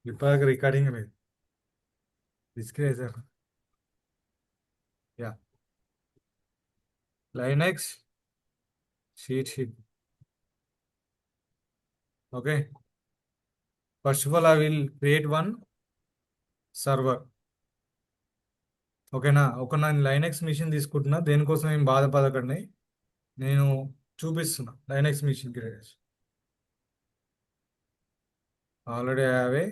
ఇప్పటిదాకా రికార్డింగ్ లేదు. డిస్క్రేజర్. Yeah. Linux sheet. Okay. First of all I will create one server. ఓకేనా? నేను లైనెక్స్ మిషన్ తీసుకుంటున్నా, దేనికోసం ఏం బాధపడకండి, నేను చూపిస్తున్నా Linux machine create. Already have a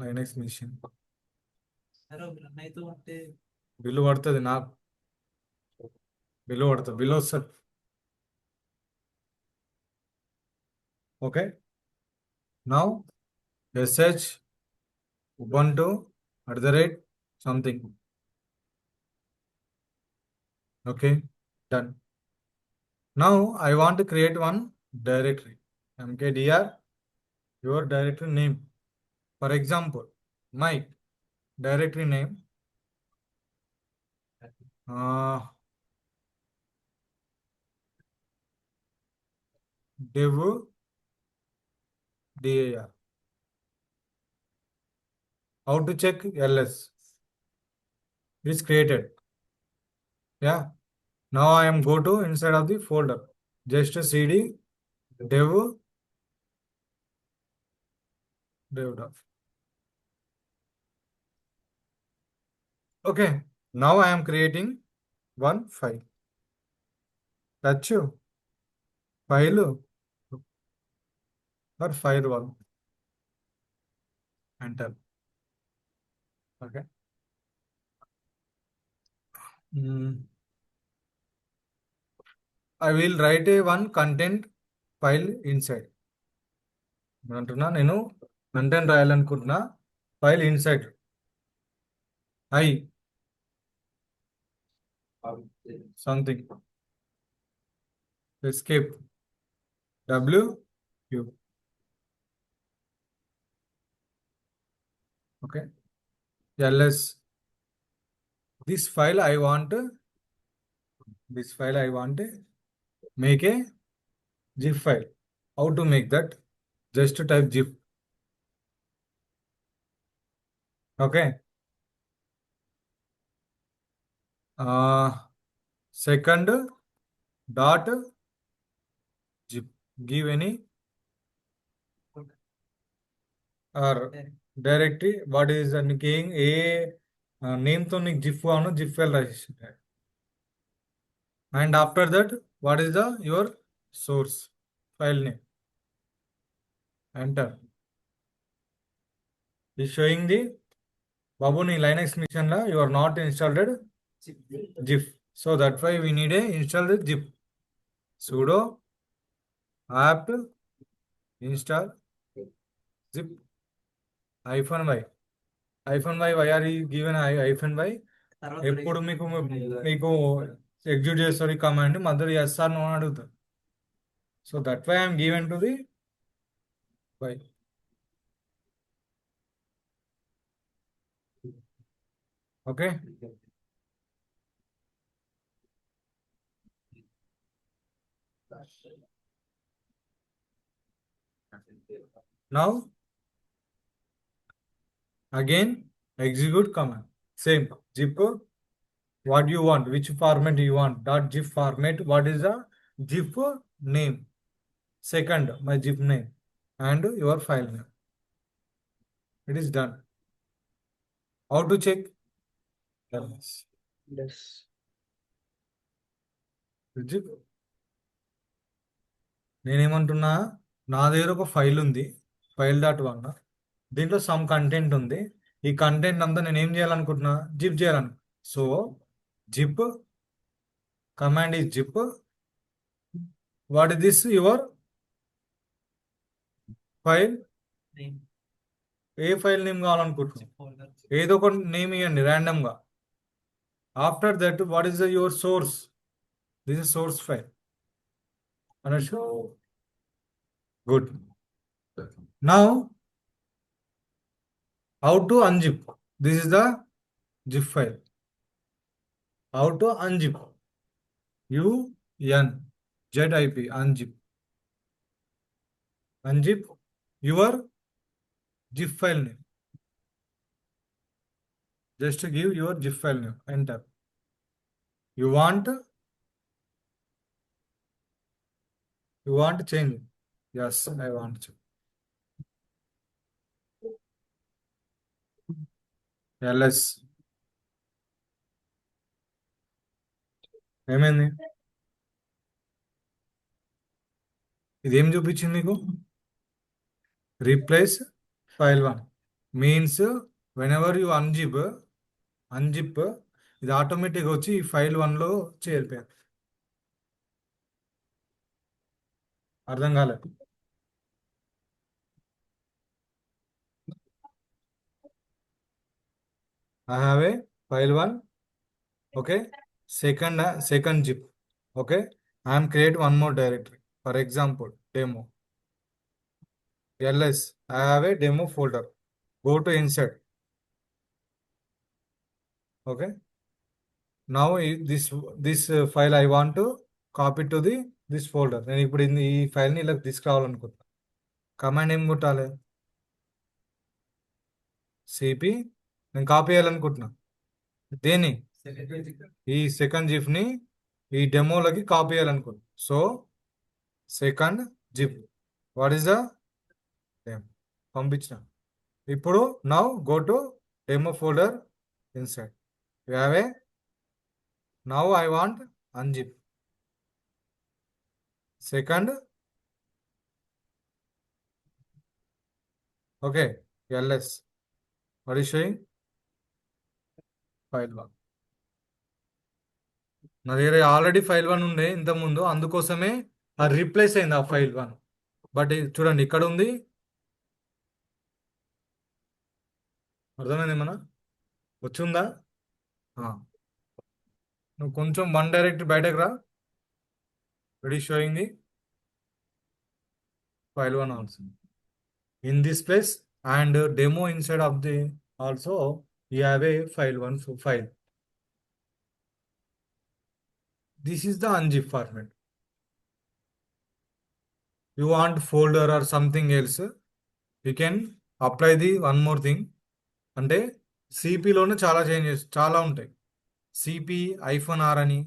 Linux machine. Bill పడుతుంది నాకు, బిల్లు పడుతుంది, బిల్లు వస్తుంది. Okay. Now sh ubuntu @ something. Okay, done. Now I want to create one directory. mkdir your directory name. For example, my directory name dev dir. How to check ls? It is created. Yeah. Now I am go to inside of the folder. Just cd dev dev. Okay. Now I am creating one file. Touch file or firewall. Enter. Okay. I will write a one content file inside. అంటున్నా నేను content రాయాలనుకుంటున్నా, file inside. I something escape w u. Okay. ls. This file I want make a zip file. How to make that? Just to type zip. Okay. Second dot zip. Give any or directory. What is the name? Name to nick zip one zip file register. And after that, what is the your source file name? Enter. Is showing the Babu ni Linux mission la you are not installed zip. So that's why we need a installed zip. Sudo apt install zip -y. -y, why are you given -y? ఎప్పుడు మీకు execute చేస్తారు ఈ command, మధ్యలో yes are no అని అడుగుతారు. So that why I'm given to the Y. Okay. Now again execute command. Same zip what you want, which format you want, .zip format. What is the zip name? Second, my zip name and your file name. It is done. How to check? Yes. Zip. నేనేమంటున్నా, నా దగ్గర ఒక file ఉంది, file.1. దీంట్లో some content ఉంది. ఈ content అంతా నేను ఏం చేయాలనుకుంటున్నా, జిప్ చేయాలను. So zip command is zip. What is this your file? ఏ ఫైల్ నేమ్ కావాలనుకుంటున్నా, ఏదో ఒక నేమ్ ఇవ్వండి ర్యాండమ్ గా. After that what is your source? This is source file. Good. Now how to unzip? This is the zip file. How to unzip? unzip. Unzip your zip file name. Just give your zip file name. Enter. You want change? Yes, I want to. ls ఏమైంది? ఇదేం చూపించింది నీకు? Replace file 1 means whenever you unzip ఇది ఆటోమేటిక్గా వచ్చి file 1లో చేరిపోయారు. అర్థం కాలేదు? I have a file 1, okay, second zip, okay. I am create one more directory, for example demo ls. I have a demo folder. Go to insert, okay. Now file I want to copy to this folder. నేను ఇప్పుడు ఈ ఫైల్ని ఇలా తీసుకురావాలనుకుంటున్నా. Command ఏం కొట్టాలి? CP. నేను copy చేయాలనుకుంటున్నా. దేని? ఈ సెకండ్ జిప్ని ఈ డెమోలకి కాపీ చేయాలనుకుంటున్నా. So second zip, what is the demo? పంపించిన. ఇప్పుడు now go to demo folder inside. You have A. Now I want unzip. Second, okay, ls. What is showing? File 1. నా దగ్గర ఆల్రెడీ ఫైల్ 1 ఉండే ఇంతకుముందు, అందుకోసమే అది రీప్లేస్ అయింది ఆ ఫైల్ 1. బట్ చూడండి ఇక్కడ ఉంది. అర్థమైంది ఏమన్నా? వచ్చిందా? నువ్వు కొంచెం వన్ డైరెక్ట్ బయటకు రా. What is showing the file 1 also in this place, and demo inside of the also you have a file 1 file. This is the unzip format. You want folder or something else, you can apply the one more thing. అంటే సిపిలోనే చాలా changes చాలా ఉంటాయి. CP -r అని,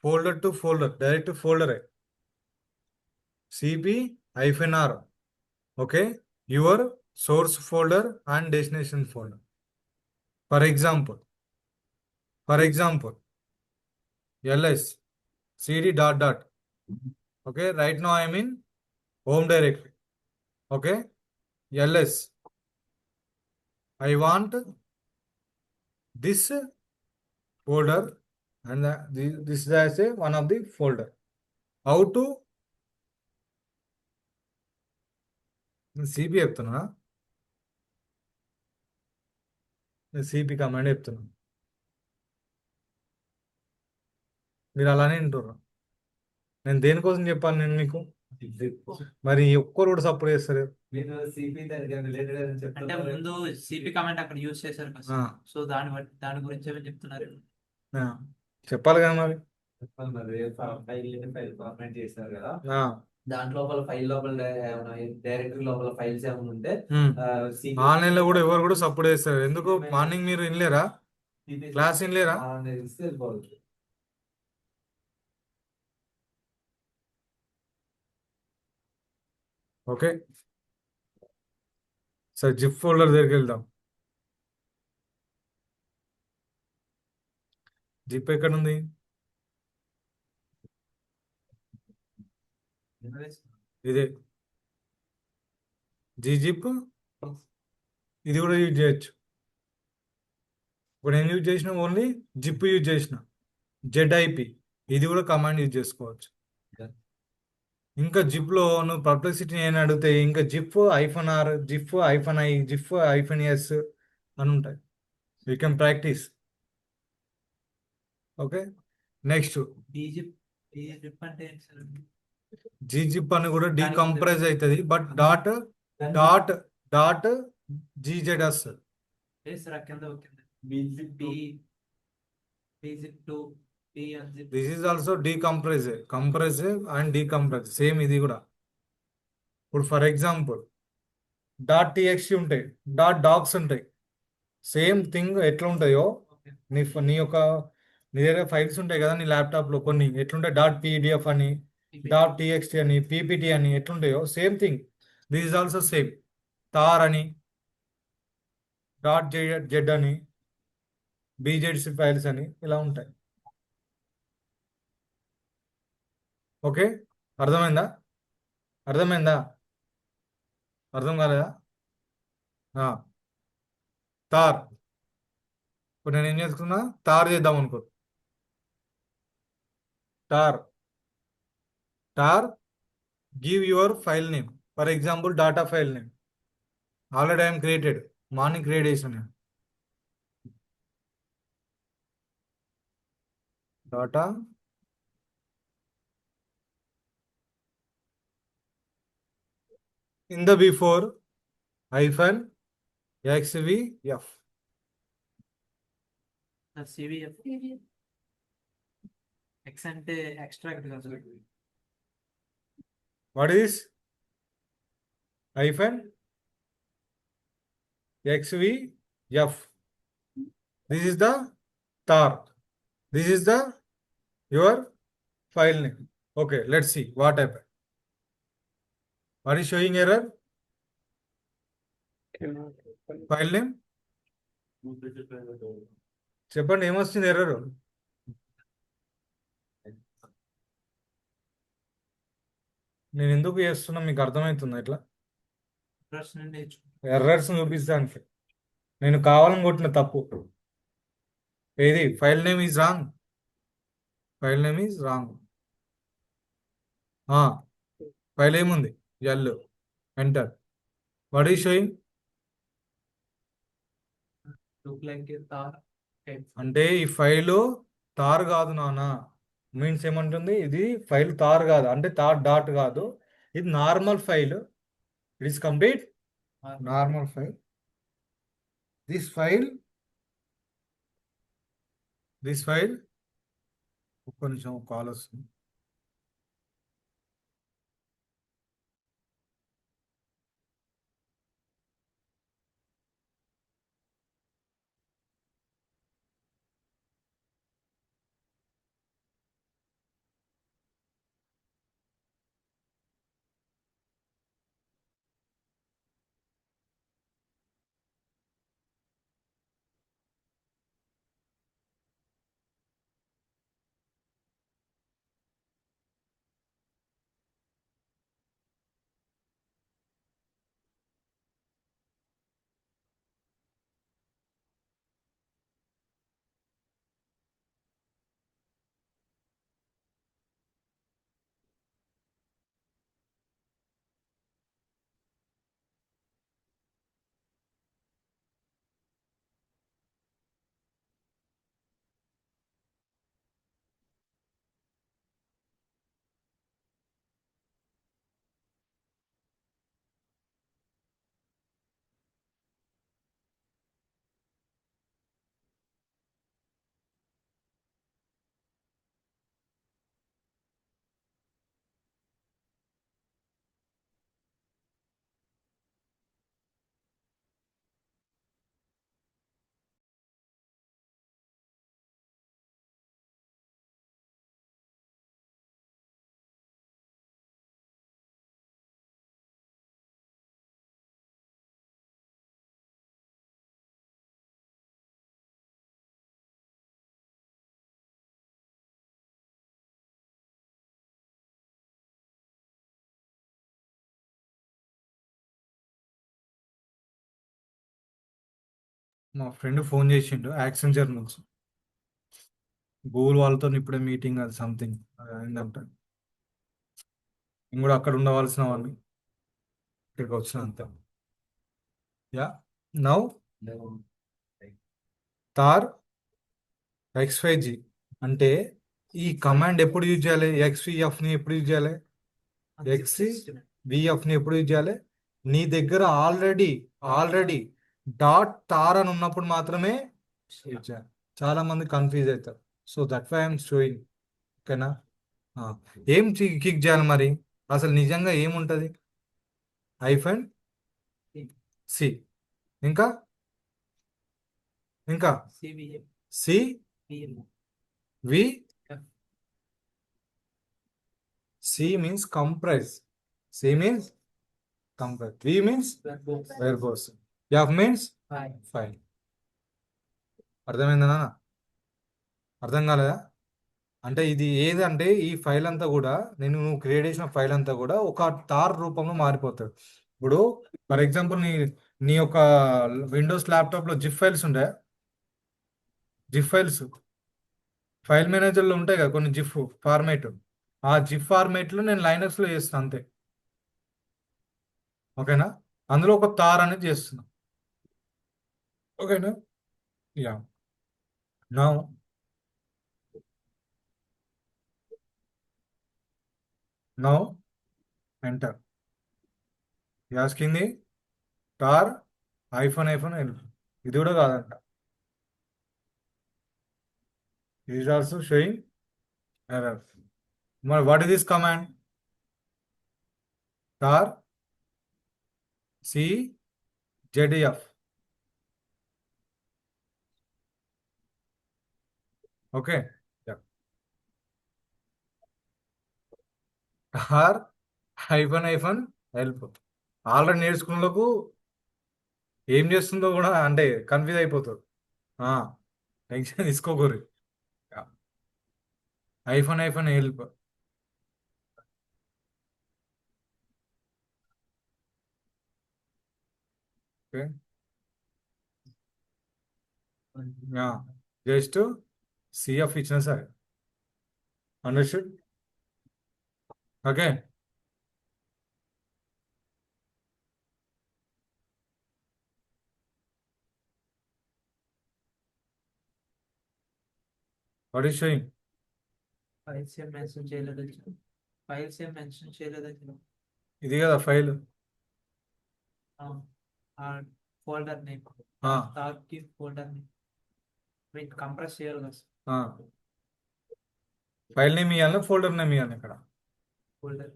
folder to folder, direct ఫోల్డరే cp-r, okay, your source folder and destination folder. For example ls cd ... okay, right now I am in home directory, okay. ls I want this folder and this is as a one of the folder. How to cp చెప్తున్నా, CP command చెప్తున్నా, మీరు అలానే వింటున్నారు. నేను దేనికోసం చెప్పాను నేను మీకు? మరి ఒక్కరు కూడా సపోర్ట్ చేస్తారు. అంటే ముందు సిపి కమాండ్ అక్కడ యూజ్ చేశారు కదా, సో దాని గురించి ఏమని చెప్తున్నారు? చెప్పాలి కదా మరి. ఫైల్ ఫార్మాట్ చేశారు కదా, దాంట్లో ఫైల్ లోపల డైరెక్టరీ లోపల ఫైల్స్ ఏమైనా ఉంటే ఆన్లైన్ లో కూడా ఎవరు కూడా సపోర్ట్ చేస్తారు. ఎందుకు మార్నింగ్ మీరు వినలేరా? క్లాస్ వినలేరా? ఓకే, సరే జిప్ ఫోల్డర్ దగ్గరికి వెళ్దాం. జిప్ ఎక్కడ ఉంది? ఇదే జిప్. ఇది కూడా యూజ్ చేయొచ్చు. ఇప్పుడు నేను యూజ్ చేసిన ఓన్లీ జిప్ యూజ్ చేసిన, ZIP. ఇది కూడా కమాండ్ యూజ్ చేసుకోవచ్చు. ఇంకా జిప్లో నువ్వు పర్ప్లెక్సిటీ అని అడిగితే ఇంకా zip -r, zip -i, zip -s అని ఉంటాయి. You can practice. Okay, next zip అని కూడా డీకంప్రైజ్ అవుతుంది, బట్ gz వస్తుంది. This is also compressive and decompressive, same ఇది కూడా. ఇప్పుడు ఫర్ ఎగ్జాంపుల్ .txt ఉంటాయి, .docs ఉంటాయి. సేమ్ థింగ్ ఎట్లా ఉంటాయో నీ యొక్క నీ దగ్గర ఫైల్స్ ఉంటాయి కదా నీ ల్యాప్టాప్లో కొన్ని ఎట్లుంటాయి .pdf అని, .txt అని, ppt అని ఎట్లుంటాయో same thing this is also same. Tar అని, .z అని, bzc ఫైల్స్ అని ఇలా ఉంటాయి. ఓకే, అర్థమైందా? అర్థమైందా? అర్థం కాలేదా? తార్ ఇప్పుడు నేను ఏం చేసుకున్నా, తార్ చేద్దాం అనుకో. Tar tar give your file name, for example data file name. Already I am created, morning create చేసాను. Data in the before hyphen xvf. CVF X అంటే ఎక్స్ట్రాక్ట్ కదా sir. What is hyphen xvf? This is the tar, this is the your file name. Okay, let's see what happened. What is showing error? File name చెప్పండి, ఏమొస్తుంది error? నేను ఎందుకు చేస్తున్నా మీకు అర్థమవుతుందా? ఇట్లా ఎర్రర్స్ నుండి ఎర్రర్స్ చూపిస్తానికి నేను కావాలని కొట్టిన తప్పు. ఏది? File name is wrong, file name is wrong. File ఏముంది? L, enter. What is showing? Look like tar అంటే ఈ ఫైలు తార్ కాదు నాన్న. మీన్స్ ఏమంటుంది? ఇది ఫైల్ తార్ కాదు, అంటే తార్ డాట్ కాదు, ఇది normal file. It is complete normal file. This file ఒక్క నిమిషం, కాల్ వస్తుంది. మా ఫ్రెండ్ ఫోన్ చేసిండు యాక్సెంచర్ నుంచి. గూగుల్ వాళ్ళతో ఇప్పుడే మీటింగ్, అది సంథింగ్ అయిందంట. నేను కూడా అక్కడ ఉండవలసిన వాడిని, ఇక్కడికి వచ్చిన అంతే. యా, నౌ తార్ XYG అంటే ఈ కమాండ్ ఎప్పుడు యూజ్ చేయాలి? XVFని ఎప్పుడు యూజ్ చేయాలి? XVFని ఎప్పుడు యూజ్ చేయాలి? నీ దగ్గర ఆల్రెడీ .tar అని ఉన్నప్పుడు మాత్రమే యూజ్ చేయాలి. చాలా మంది కన్ఫ్యూజ్ అవుతారు. So that why I'm showing. ఓకేనా? ఏం కిక్ చేయాలి మరి? అసలు నిజంగా ఏముంటుంది? Hyphen C. ఇంకా ఇంకా CVM C V. C means compress. C means compress. V means verbose. F means file. అర్థమైందా నాన్న? అర్థం కాలేదా? అంటే ఇది ఏదంటే ఈ ఫైల్ అంతా కూడా నువ్వు క్రియేట్ చేసిన ఫైల్ అంతా కూడా ఒక తార్ రూపంలో మారిపోతుంది. ఇప్పుడు ఫర్ ఎగ్జాంపుల్ నీ యొక్క విండోస్ ల్యాప్టాప్లో జిప్ ఫైల్స్ ఉండే, జిప్ ఫైల్స్ ఫైల్ మేనేజర్లో ఉంటాయి కదా కొన్ని జిప్ ఫార్మేట్. ఆ జిప్ ఫార్మేట్లో నేను లైనక్స్లో చేస్తాను అంతే. ఓకేనా? అందులో ఒక తార్ అనేది చేస్తున్నా. ఓకేనా? యా. Now now enter. యాస్కింది టార్ ఐఫోన్ ఇది కూడా కాదంట. Is also showing error. మరి what is this command? Tar C ZF. Okay. Tar hyphen help. Already నేర్చుకున్నలకు ఏం చేస్తుందో కూడా అంటే కన్ఫ్యూజ్ అయిపోతుంది. టెన్షన్ తీసుకోకూరి. Hyphen help. Okay. Just CF ఇచ్చిన సరే. Understood? Okay. What is showing? Files ఏం మెన్షన్ చేయలేదు. ఫైల్స్ ఏం మెన్షన్ చేయలేదు. ఇది కదా ఫైల్. ఫోల్డర్ నేమ్ తార్కి ఫోల్డర్ నేమ్ మీకు కంప్రెస్ చేయాలి కదా. ఫైల్ నేమ్ ఇవ్వాలా ఫోల్డర్ నేమ్ ఇవ్వాలి? ఇక్కడ ఫోల్డర్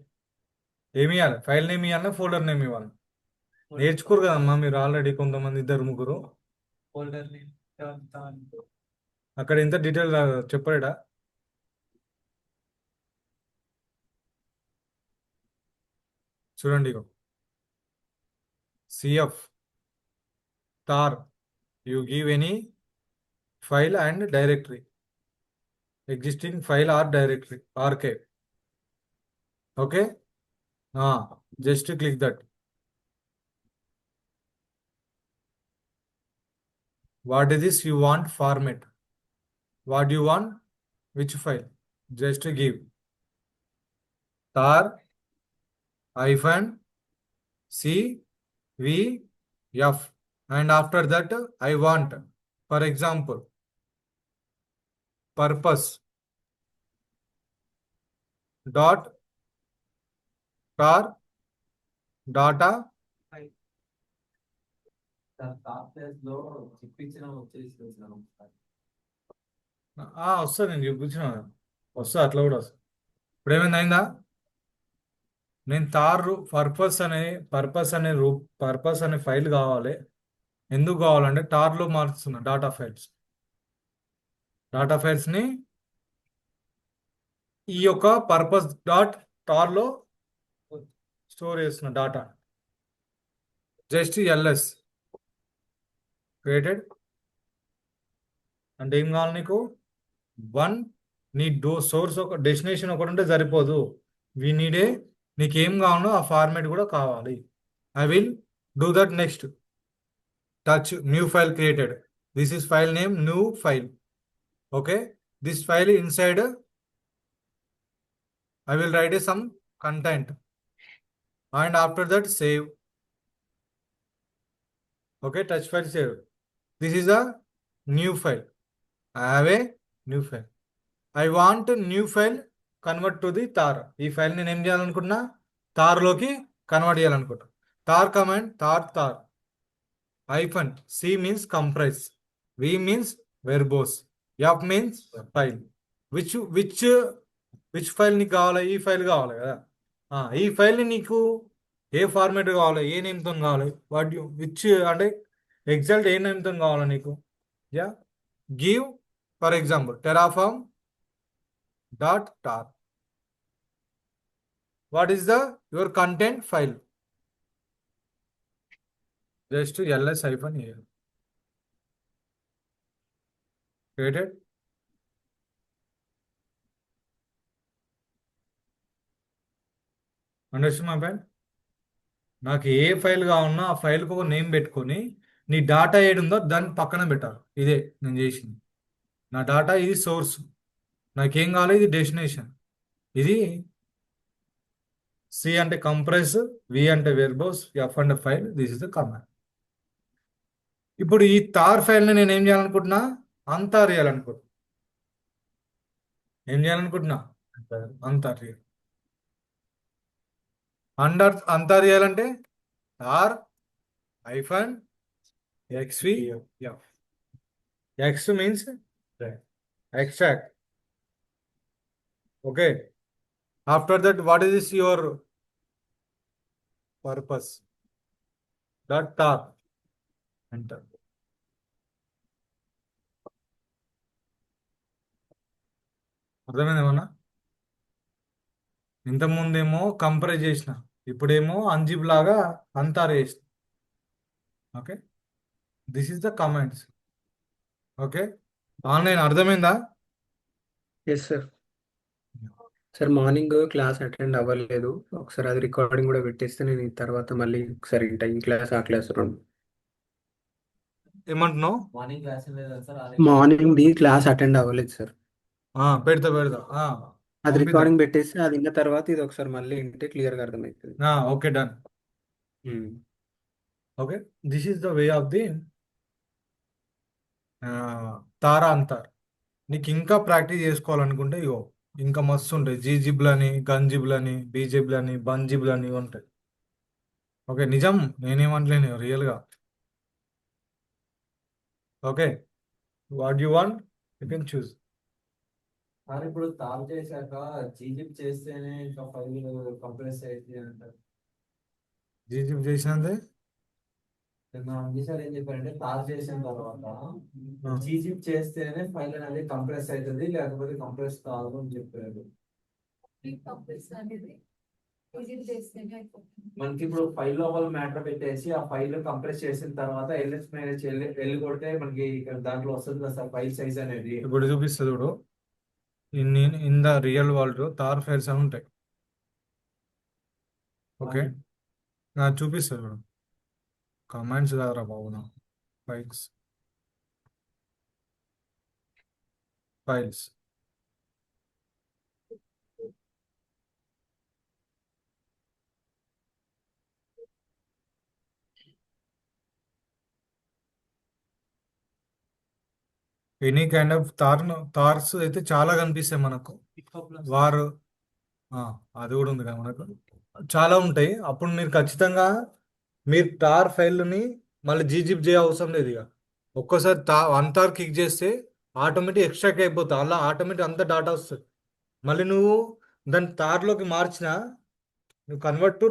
ఏమి ఇవ్వాలి? ఫైల్ నేమ్ ఇవ్వాలా ఫోల్డర్ నేమ్ ఇవ్వాలి? నేర్చుకోరు కదమ్మా మీరు ఆల్రెడీ కొంతమంది, 2-3. ఫోల్డర్ నేమ్ అక్కడ ఇంత డీటెయిల్ చెప్పాడా? చూడండి, ఇగో CF tar you give any file and directory, existing file or directory archive. Okay. Just click that. What is this you want format? What do you want? Which file? Just give tar hyphen c v f, and after that I want, for example, purpose dot tar data. వస్తుంది, నేను చూపించిన వస్తుంది, అట్లా కూడా వస్తుంది. ఇప్పుడు ఏమైంది అయిందా? నేను పర్పస్ అనే ఫైల్ కావాలి. ఎందుకు కావాలంటే టార్లో మారుస్తున్నా డాటా ఫైల్స్ని ఈ యొక్క పర్పస్ డాట్ టార్లో స్టోర్ చేస్తున్న డాటా. Just LS created. అంటే ఏం కావాలి నీకు? నీ సోర్స్ ఒక డెస్టినేషన్ ఒకటి ఉంటే సరిపోదు. నీకేం కావాలో ఆ ఫార్మాట్ కూడా కావాలి. I will do that next. Touch new file created. This is file name new file. Okay. This file inside I will write some content, and after that save. Okay, touch file save. This is a new file. I have a new file. I want a new file convert to the tar. ఈ file నేను ఏం చేయాలనుకుంటున్నా? తార్లోకి convert చేయాలనుకుంటున్నా. తార్ command tar hyphen c means compress, v means verbose, f means file. which file నీకు కావాలి? ఈ file కావాలి కదా. ఈ ఫైల్ని నీకు ఏ ఫార్మేట్ కావాలి, ఏ నేమ్తో కావాలి, విచ్ అంటే ఎగ్జాక్ట్ ఏ నేమ్తో కావాలి నీకు. Yeah, give for example Terraform dot tar. What is the your content file? Just ls hyphen a created. Understand my friend? నాకు ఏ ఫైల్ కావాలన్నా ఆ ఫైల్కి ఒక నేమ్ పెట్టుకొని నీ డాటా ఏడుందో దాన్ని పక్కన పెట్టాలి. ఇదే నేను చేసింది. నా డాటా ఇది సోర్స్, నాకేం కావాలి ఇది డెస్టినేషన్. ఇది సి అంటే కంప్రెస్, వి అంటే వెర్బోస్, ఎఫ్ అంటే file, this is the command. ఇప్పుడు ఈ తార్ ఫైల్ని నేను ఏం చేయాలనుకుంటున్నా, అంతా చేయాలనుకుంటున్నా. ఏం చేయాలనుకుంటున్నా, అంతా చేయాలి. అంతా చేయాలంటే tar hyphen XV F. X means extract. Okay. After that, what is your purpose? That tar. Enter. అర్థమైందేమన్నా? ఇంతకుముందేమో కంపేర్ చేసిన, ఇప్పుడేమో అన్జిప్ లాగా అంతార్ చేసిన. Okay, this is the comments. Okay, online అర్థమైందా? Yes sir. Sir morning class attend అవ్వలేదు, ఒకసారి అది రికార్డింగ్ కూడా పెట్టేస్తే నేను ఈ తర్వాత మళ్ళీ ఒకసారి ఈ క్లాస్ ఆ క్లాస్ రెండు ఏమంటున్నావు? మార్నింగ్ క్లాస్ లేదా sir? Morning the class attend అవ్వలేదు సార్. పెడతా అది పంపిద్దాం. రికార్డింగ్ పెట్టేస్తే అది విన్న తర్వాత ఇది ఒకసారి మళ్ళీ వింటే క్లియర్గా అర్థమవుతుంది. Okay, done. Okay, this is the way of the tar untar. నీకు ఇంకా ప్రాక్టీస్ చేసుకోవాలనుకుంటే ఇగో ఇంకా మస్తు ఉంటాయి. జీజిబ్లని, గన్జిబ్లని, బీజిబ్లని, బంజిబ్లని ఉంటాయి. ఓకే, నిజం, నేనేమంటలేను, రియల్గా. Okay, what you want you can choose. Sir ఇప్పుడు తాప్ చేశాక జీజిప్ చేస్తేనే ఇంకా ఫైల్ కంప్రెస్ అయితే అంటారు. జీజిబ్ చేసినందే మా అంజీ సార్ ఏం చెప్పారంటే తాప్ చేసిన తర్వాత జీజిప్ చేస్తేనే ఫైల్ అనేది కంప్రెస్ అవుతుంది, లేకపోతే కంప్రెస్ కాదు అని చెప్పారు. మనకి ఇప్పుడు ఫైల్ లోపల మ్యాటర్ పెట్టేసి ఆ ఫైల్ కంప్రెస్ చేసిన తర్వాత ఎల్ఎస్ మేనేజ్ వెళ్ళి కొడితే మనకి ఇక్కడ దాంట్లో వస్తుంది కదా సార్ ఫైల్ సైజ్ అనేది. ఇప్పుడు చూపిస్తుంది చూడు. In the real world tar files అని ఉంటాయి. ఓకే, చూపిస్తుంది చూడు. కమాండ్స్ కాదురా బాబు, నా files files any kind of tars అయితే చాలా కనిపిస్తాయి మనకు. వారు అది కూడా ఉంది కదా మనకు, చాలా ఉంటాయి. అప్పుడు మీరు ఖచ్చితంగా మీరు టార్ ఫైల్ని మళ్ళీ జీజిప్ చేయ అవసరం లేదు. ఇక ఒక్కోసారి వన్ తార్ క్లిక్ చేస్తే ఆటోమేటిక్ ఎక్స్ట్రాక్ట్ అయిపోతుంది, అలా ఆటోమేటిక్ అంత డాటా వస్తుంది. మళ్ళీ నువ్వు దాన్ని తార్లోకి మార్చిన, నువ్వు కన్వర్ట్ టు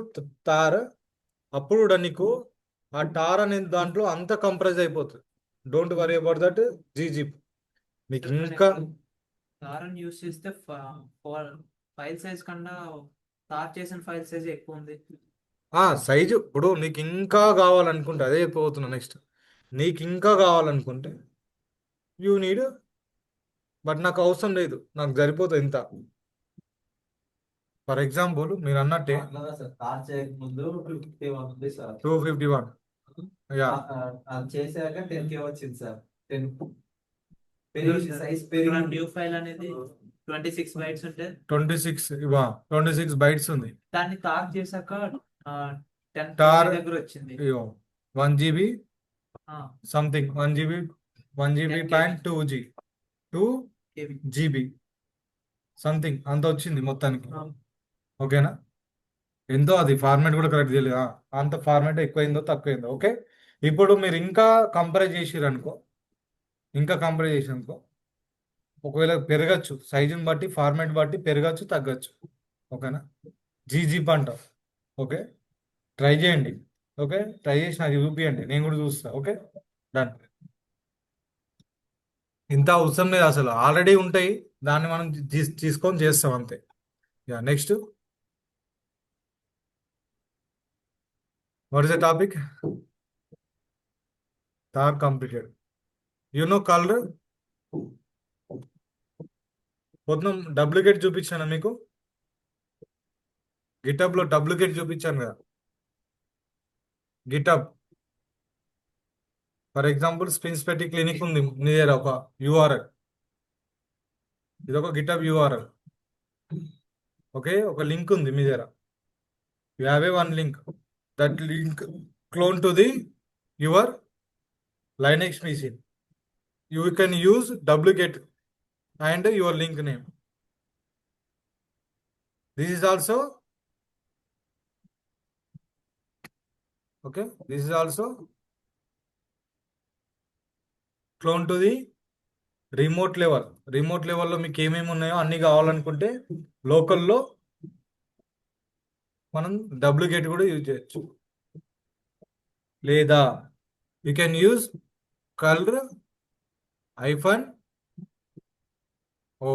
తార్, అప్పుడు కూడా నీకు ఆ టార్ అనే దాంట్లో అంత కంప్రెస్ అయిపోతుంది. Don't worry about that gzip. మీకు ఇంకా తారని యూస్ చేస్తే ఫైల్ సైజ్ కన్నా తార్ చేసిన ఫైల్ సైజ్ ఎక్కువ ఉంది. సైజు ఇప్పుడు నీకు ఇంకా కావాలనుకుంటే, అదే చెప్పబోతున్నా నెక్స్ట్. నీకు ఇంకా కావాలనుకుంటే యూ నీడ్, బట్ నాకు అవసరం లేదు, నాకు సరిపోతుంది ఇంత. ఫర్ ఎగ్జాంపుల్ మీరు అన్నట్టే అట్లా సార్ తాప్ చేయకముందు 251 ఉంది సార్. 251 యా అది చేశాక 10K వచ్చింది సార్. 10 పెరిగింది, సైజ్ పెరిగింది. న్యూ ఫైల్ అనేది 26 బైట్స్ ఉంటే 26 బైట్స్ ఉంది. దాన్ని తార్ చేశాక 10 టార్ దగ్గర వచ్చింది. 1 GB ఆ, something, 1 GB 1 GB 10 point 2 KB. GB something అంత వచ్చింది మొత్తానికి. ఆ, ఓకేనా? ఎంతో అది ఫార్మాట్ కూడా కరెక్ట్ తెలియదు, అంత ఫార్మాట్ ఎక్కువైందో తక్కువైందో. ఓకే, ఇప్పుడు మీరు ఇంకా కంపేర్ చేసిరనుకో, ఒకవేళ పెరగచ్చు, సైజుని బట్టి ఫార్మాట్ బట్టి పెరగచ్చు తగ్గచ్చు. ఓకేనా? జీజిప్ అంటాం. ఓకే, ట్రై చేయండి. ఓకే, ట్రై చేసి నాకు చూపియండి, నేను కూడా చూస్తా. Okay, done. ఇంత అవసరం లేదు అసలు, ఆల్రెడీ ఉంటాయి, దాన్ని మనం తీసుకొని చేస్తాం అంతే. Yeah, next what is the topic? Tar completed. You know colour. మొత్తం డూప్లికేట్ చూపించాను మీకు, గిటబ్ లో డూప్లికేట్ చూపించాను కదా. గిటబ్ ఫర్ ఎగ్జాంపుల్ స్పిన్స్ పెట్టి క్లినిక్ ఉంది నీ దగ్గర, ఒక యూఆర్ఎల్, ఇది ఒక గిటబ్ యూఆర్ఎల్. ఓకే, ఒక లింక్ ఉంది మీ దగ్గర, you have a one link, that link clone to the your Linux machine. You can use duplicate and your link name. This is also okay. This is also clone to the remote level. Remote లెవెల్లో మీకు ఏమేమి ఉన్నాయో అన్ని కావాలనుకుంటే లోకల్లో మనం duplicate కూడా use చేయొచ్చు. లేదా you can use colour -o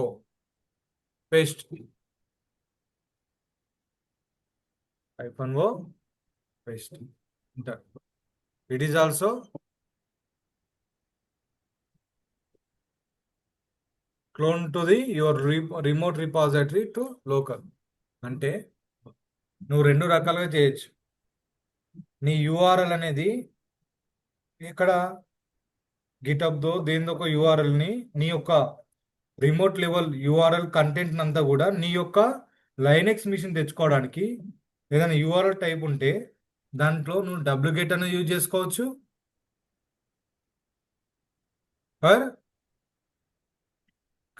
paste, -o paste. It is also clone to the your remote repository to local. అంటే నువ్వు రెండు రకాలుగా చేయొచ్చు. నీ యూఆర్ఎల్ అనేది ఇక్కడ గిటబ్దో దేనిదో ఒక యూఆర్ఎల్ని, నీ యొక్క రిమోట్ లెవెల్ యూఆర్ఎల్ కంటెంట్ అంతా కూడా నీ యొక్క లైనెక్స్ మిషన్ తెచ్చుకోవడానికి ఏదైనా యూఆర్ఎల్ టైప్ ఉంటే దాంట్లో నువ్వు డూప్లికేట్ అనేది యూజ్ చేసుకోవచ్చు. ఫర్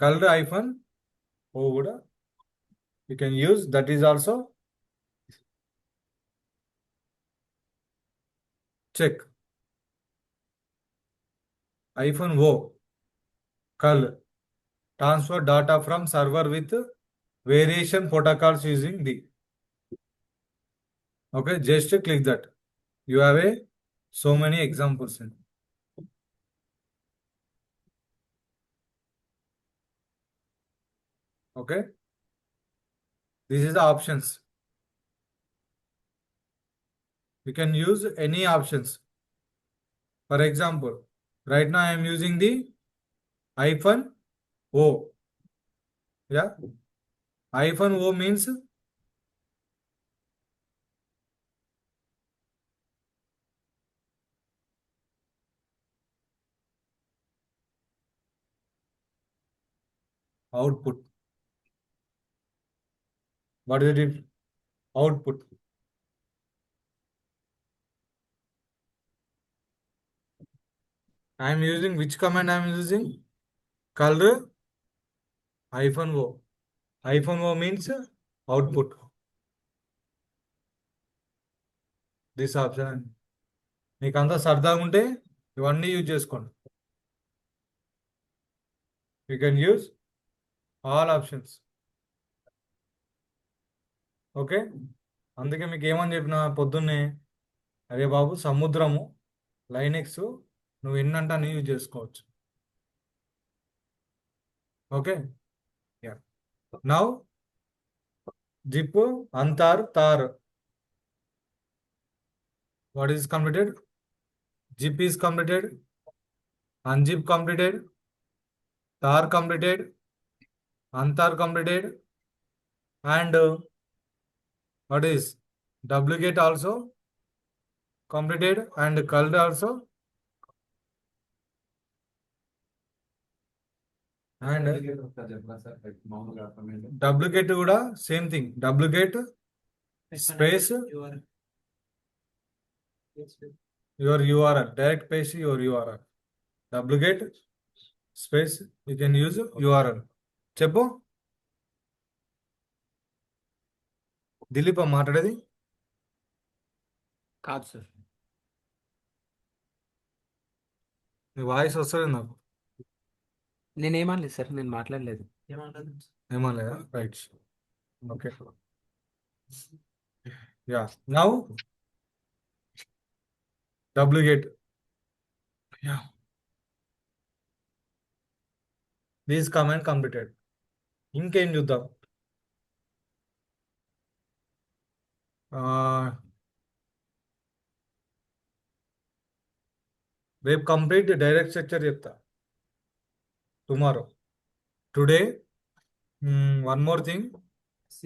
కలర్ -o కూడా you can use, that is also check. -o colour transfer data from server with variation protocols using the. Okay, just click that. You have so many examples in. Okay, this is the options. You can use any options. For example, right now I am using the -o. Yeah, -o means output. What is it? Output. I am using which command? I am using color -o. -o means output. This option. మీకు అంతా సరదాగా ఉంటే ఇవన్నీ use చేసుకోండి. You can use all options. Okay, అందుకే మీకు ఏమని చెప్పిన పొద్దున్నే, అరే బాబు సముద్రము లైనెక్స్ నువ్వు ఎన్నంటే అన్ని యూజ్ చేసుకోవచ్చు. Okay, yeah. Now zip untar tar. What is completed? zip is completed, unzip completed, tar completed, antar completed, and what is duplicate also completed, and color also, and duplicate kuda same thing, duplicate space your URL, direct paste your URL, duplicate space you can use URL. చెప్పు దిలీప్ మాట్లాడేది కాదు sir. నీ voice వస్తుంది నాకు. నేనేమనలేదు sir, నేను మాట్లాడలేదు. ఏమనలేదా? Right, okay. Yeah, now duplicate. Yeah. This command completed. ఇంకేం చూద్దాం. రేపు కంప్లీట్ డైరెక్ట్ స్ట్రక్చర్ చెప్తా. Tomorrow. Today one more thing. SC.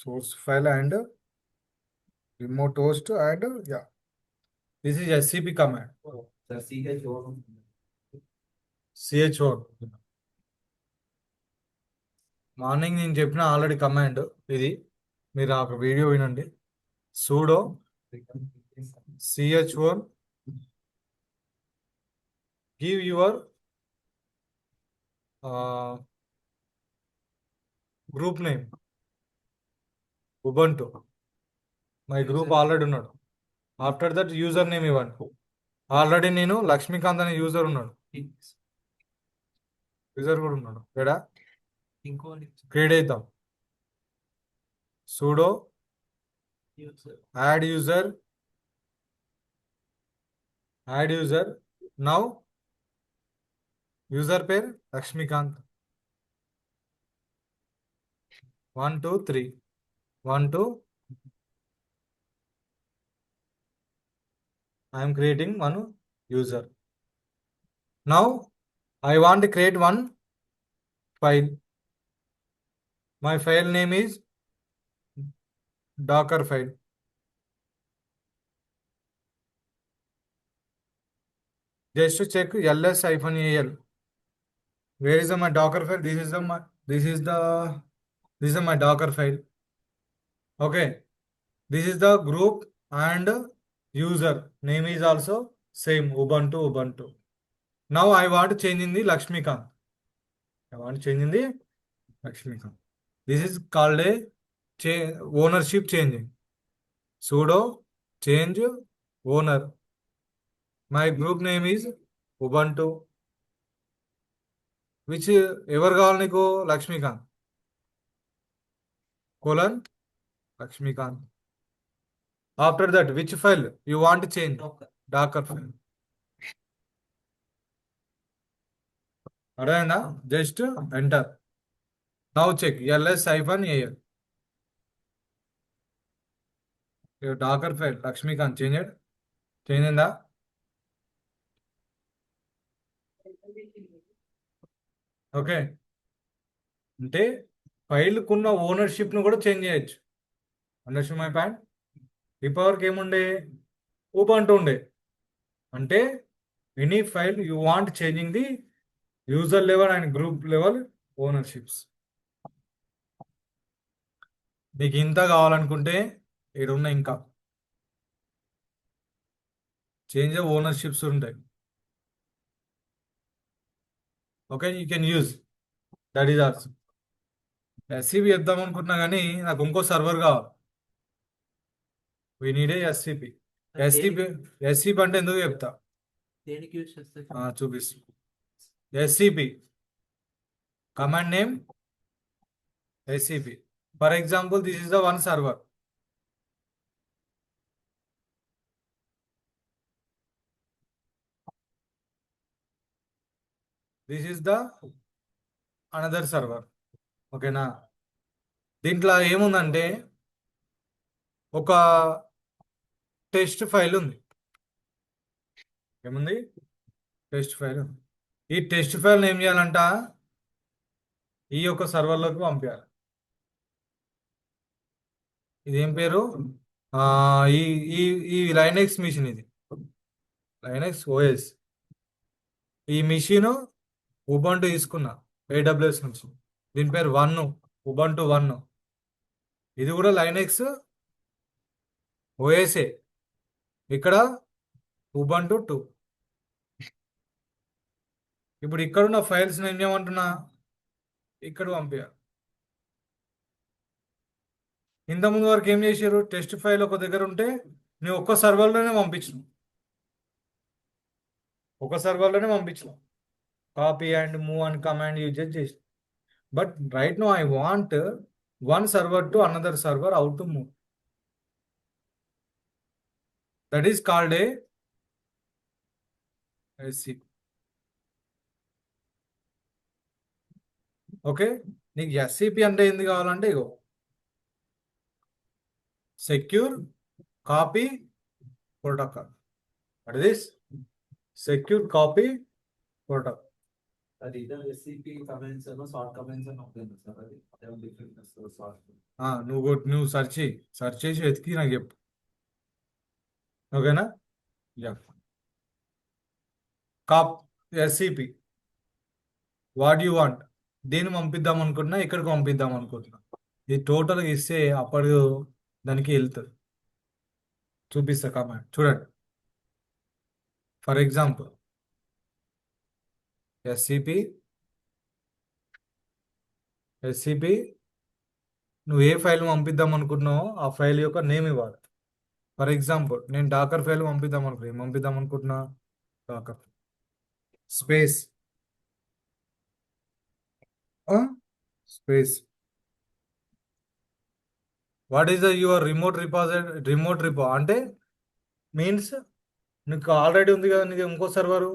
Source file and remote host and yeah. This is SCP command. Sir CH1 CH4. Morning నేను చెప్పిన already command ఇది. మీరు ఆ video వినండి. sudo CH4 give your group name Ubuntu. My group already ఉన్నాడు. After that user name ఇవ్వండి. Already నేను లక్ష్మీకాంత్ అనే యూజర్ ఉన్నాడు. యూజర్ కూడా ఉన్నాడు. ఎడా ఇంకోటి క్రియేట్ అవుతాం. sudo add user now user పేరు Lakshmikanth 1 2 3 1 2 I am creating one user. Now I want to create one file. My file name is Docker file. Just to check ls-al. Where is my Docker file? This is my Docker file. Okay. This is the group and user name is also same Ubuntu. Now I want to change in the Lakshmikant. This is called a ownership changing. Sudo change owner. My group name is Ubuntu. Which ever కావాలి నీకు Lakshmikanth colon Lakshmikant. After that, which file you want to change? Docker file. అర్థమైందా? Just enter. Now check ls-al. Docker file Lakshmikant change అయిందా? Okay. అంటే ఫైల్కున్న ఓనర్షిప్ను కూడా change చేయొచ్చు. Understand my point? ఇప్పటివరకు ఏముండే Ubuntu ఉండే. అంటే any file you want changing the user level and group level ownerships. నీకు ఇంత కావాలనుకుంటే ఇక్కడ ఇంకా చేంజ్ ఓనర్షిప్స్ ఉంటాయి. Okay, you can use that is also. SCP చేద్దాం అనుకుంటున్నా కానీ నాకు ఇంకో సర్వర్ కావాలి. We need a SCP. SCP అంటే ఎందుకు చెప్తా, దేనికి యూజ్ చేస్తారు? చూపిస్తా. SCP command name SCP. For example this is the one server. This is the another server. ఓకేనా? దీంట్లో ఏముందంటే ఒక టెస్ట్ ఫైల్ ఉంది. ఏముంది? టెస్ట్ ఫైల్ ఉంది. ఈ టెస్ట్ ఫైల్ ఏం చేయాలంట, ఈ యొక్క సర్వర్లోకి పంపించాలి. ఇదేం పేరు? ఈ ఈ ఈ లైనెక్స్ మిషన్, ఇది లైనెక్స్ OS. ఈ మిషన్ Ubuntu తీసుకున్నా AWS నుంచి. దీని పేరు Ubuntu 1. ఇది కూడా లైనెక్స్ OS. ఇక్కడ Ubuntu 2. ఇప్పుడు ఇక్కడున్న ఫైల్స్ నేను ఏమంటున్నా, ఇక్కడ పంపించాలి. ఇంతకుముందు వరకు ఏం చేశారు, టెస్ట్ ఫైల్ ఒక దగ్గర ఉంటే నేను ఒక్క సర్వర్లోనే పంపించిన. Copy and move and command use చేసి. But right now I want one server to another server, how to move. That is called a SCP. Okay, నీకు ఎస్సిపి అంటే ఏంది కావాలంటే ఇగో secure copy protocol. What is this? Secure copy protocol. అది ఇద్దరు SCP comments short comments అని ఉంటుంది sir. అది అదే డిఫరెంట్ షార్ట్. నువ్వు సెర్చ్ చేసి వెతికి నాకు చెప్పు. ఓకేనా? యా. కాప్ ఎస్సిపి వాట్ యు వాంట్, దేన్ని పంపిద్దాం అనుకుంటున్నా, ఎక్కడికి పంపిద్దాం అనుకుంటున్నా, ఇది టోటల్గా ఇస్తే అప్పుడు దానికి వెళ్తుంది. చూపిస్తా కమాండ్ చూడండి. ఫర్ ఎగ్జాంపుల్ ఎస్సిపి నువ్వు ఏ ఫైల్ పంపిద్దాం అనుకుంటున్నావో ఆ ఫైల్ యొక్క నేమ్ ఇవ్వాలి. ఫర్ ఎగ్జాంపుల్ నేను డాకర్ ఫైల్ పంపిద్దాం అనుకుంటున్నా Docker space what is the your remote repo అంటే మీన్స్ నీకు ఆల్రెడీ ఉంది కదా నీకు ఇంకో సర్వరు,